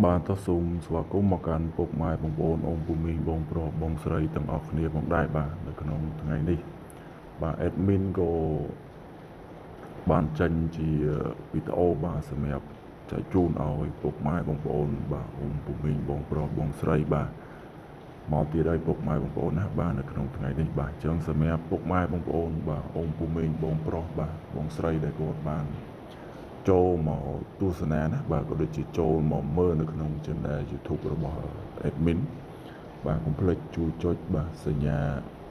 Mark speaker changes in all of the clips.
Speaker 1: បានទៅសូមស្វាគមន៍មកកាន់ពុកម៉ែបងប្អូនអូនពូមីងបងប្រុសបងស្រីទាំងអស់គ្នាផងដែរបាទនៅក្នុងថ្ងៃនេះបាទ admin ក៏បានចេញជាវីដេអូបាទសម្រាប់ចែកជូនឲ្យពុកម៉ែបងប្អូនបាទអូនពូមីងបងប្រុសបងស្រីបាទមកទៀតហើយពុកម៉ែបងប្អូនណាបាទនៅក្នុងថ្ងៃនេះបាទអញ្ចឹងសម្រាប់ពុកម៉ែបងប្អូនបាទអូនពូមីងបងប្រុសបាទបងស្រីដែលគាត់បានចូលមកទស្សនាណាបាទក៏ដូចជាចូលមកមើលនៅក្នុង channel YouTube របស់ admin បាទកុំភ្លេចជួយចុចបាទសញ្ញា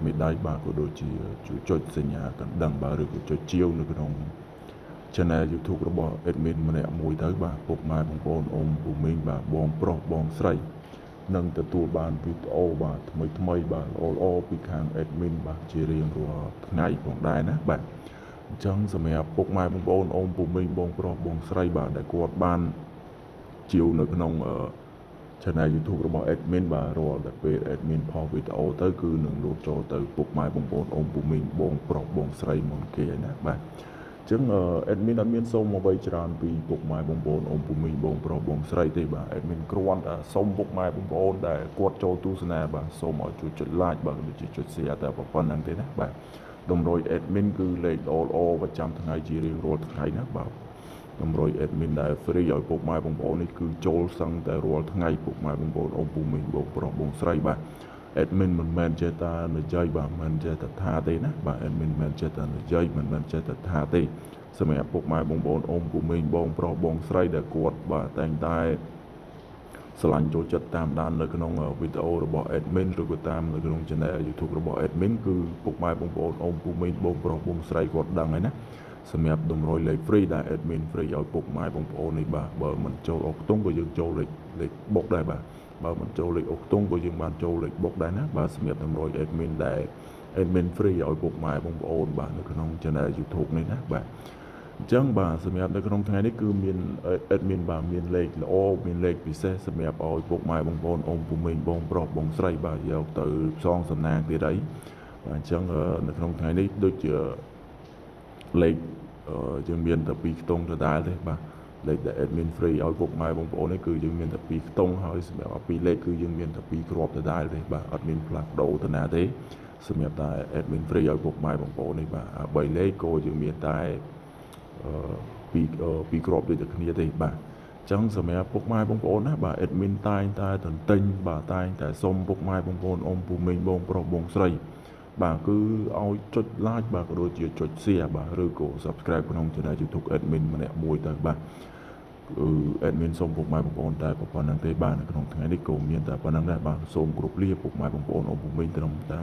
Speaker 1: មេដៃបាទក៏ដូចជាជួយចុចសញ្ញាកណ្ដឹងបាទឬក៏ចុចជាវនៅក្នុង channel YouTube របស់ admin ម្នាក់មួយទៅបាទពុកម៉ែបងប្អូនអូនពូមីងបាទបងប្រុសបងស្រីនឹងទទួលបានវីដេអូបាទថ្មីបាទល្អពីខាង admin បាទជារៀងរាល់ថ្ងៃផងដែរណាបាទអញ្ចឹងសម្រាប់ពុកម៉ែបងប្អូនអូនពូមីងបងប្រុសបងស្រីបាទដែលគាត់បានជាវនៅក្នុងchannel YouTube របស់ admin បាទរាល់តែពេល admin ផុសវីដេអូទៅគឺនឹងលោតចូលទៅពុកម៉ែបងប្អូនអូនពូមីងបងប្រុសបងស្រីមុនគេណាបាទអញ្ចឹងadmin អត់មានសូមអ្វីច្រើនពីពុកម៉ែបងប្អូនអូនពូមីងបងប្រុសបងស្រីទេបាទ admin គ្រាន់តែសូមពុកម៉ែបងប្អូនដែលគាត់ចូលទស្សនាបាទសូមឲ្យជួយចុច like បាទដូចជាចុច share តែប៉ុណ្្នឹងទេណាបាទតម្រុយ admin គឺលេខល្អប្រចាំថ្ងៃជារៀងរាល់ថ្ងៃណាបាទតម្រុយ admin ដែល free ឲ្យពុកម៉ែបងប្អូននេះគឺចូលសឹងតែរាល់ថ្ងៃពុកម៉ែបងប្អូនអូនពូមីងបងប្រុសបងស្រីបាទ admin មិនមែនចេះតែនិយាយបាទមិនចេះតែថាទេណាបាទ admin មិនមែនចេះតែនិយាយមិនមែនចេះតែថាទេសម្រាប់ពុកម៉ែបងប្អូនអូនពូមីងបងប្រុសបងស្រីដែលគាត់បាទតែងតែស្រឡាញ់ចូលចិត្តតាមដាននៅក្នុងវីដេអូរបស់ admin ឬក៏តាមនៅក្នុង channel YouTube របស់ admin គឺពុកម៉ែបងប្អូនអូនពូមីងបងប្រុសបងស្រីគាត់ដឹងហើយណាសម្រាប់តម្រុយលេខ free ដែល admin free ឲ្យពុកម៉ែបងប្អូននេះបាទបើមិនចូលអុកខ្ទង់ក៏យើងចូលលេខបុកដែរបាទបើមិនចូលលេខអុកខ្ទង់ក៏យើងបានចូលលេខបុកដែរណាបាទសម្រាប់តម្រុយ admin ដែល admin free ឲ្យពុកម៉ែបងប្អូនបាទនៅក្នុង channel YouTube នេះណាបាទអញ្ចឹងបាទសម្រាប់នៅក្នុងថ្ងៃនេះគឺមាន admin បាទមានលេខល្អមានលេខពិសេសសម្រាប់ឲ្យពុកម៉ែបងប្អូនអូនពូមីងបងប្រុសបងស្រីបាទយកទៅផ្សងសំណាងទៀតអីបាទអញ្ចឹងនៅក្នុងថ្ងៃនេះដូចជាលេខយើងមានតែ2ខ្ទង់ដដែលទេបាទលេខដែល admin free ឲ្យពុកម៉ែបងប្អូននេះគឺយើងមានតែ2ខ្ទង់ហើយសម្រាប់2លេខគឺយើងមានតែ2គ្រាប់ដដែលទេបាទអត់មានផ្លាស់ប្ដូរទៅណាទេសម្រាប់តែ admin free ឲ្យពុកម៉ែបងប្អូននេះបាទ3លេខក៏យើងមានតែពីគ្រាប់ដូចតែគ្នាទេបាទអញ្ចឹងសម្រាប់ពុកម៉ែបងប្អូនណាបាទ admin តែងតែទន្ទិញបាទតែងតែសុំពុកម៉ែបងប្អូនអូនពូមីងបងប្រុសបងស្រីបាទគឺឲ្យចុច like បាទក៏ដូចជាចុច share បាទឬក៏ subscribe ក្នុង channel YouTube admin ម្នាក់មួយទៅបាទគឺ admin សូមពុកម៉ែបងប្អូនតែប៉ុណ្្នឹងទេបាទនៅក្នុងថ្ងៃនេះក៏មានតែប៉ុណ្្នឹងដែរបាទសូមគោរពលាពុកម៉ែបងប្អូនអូនពូមីងត្រឹមតែ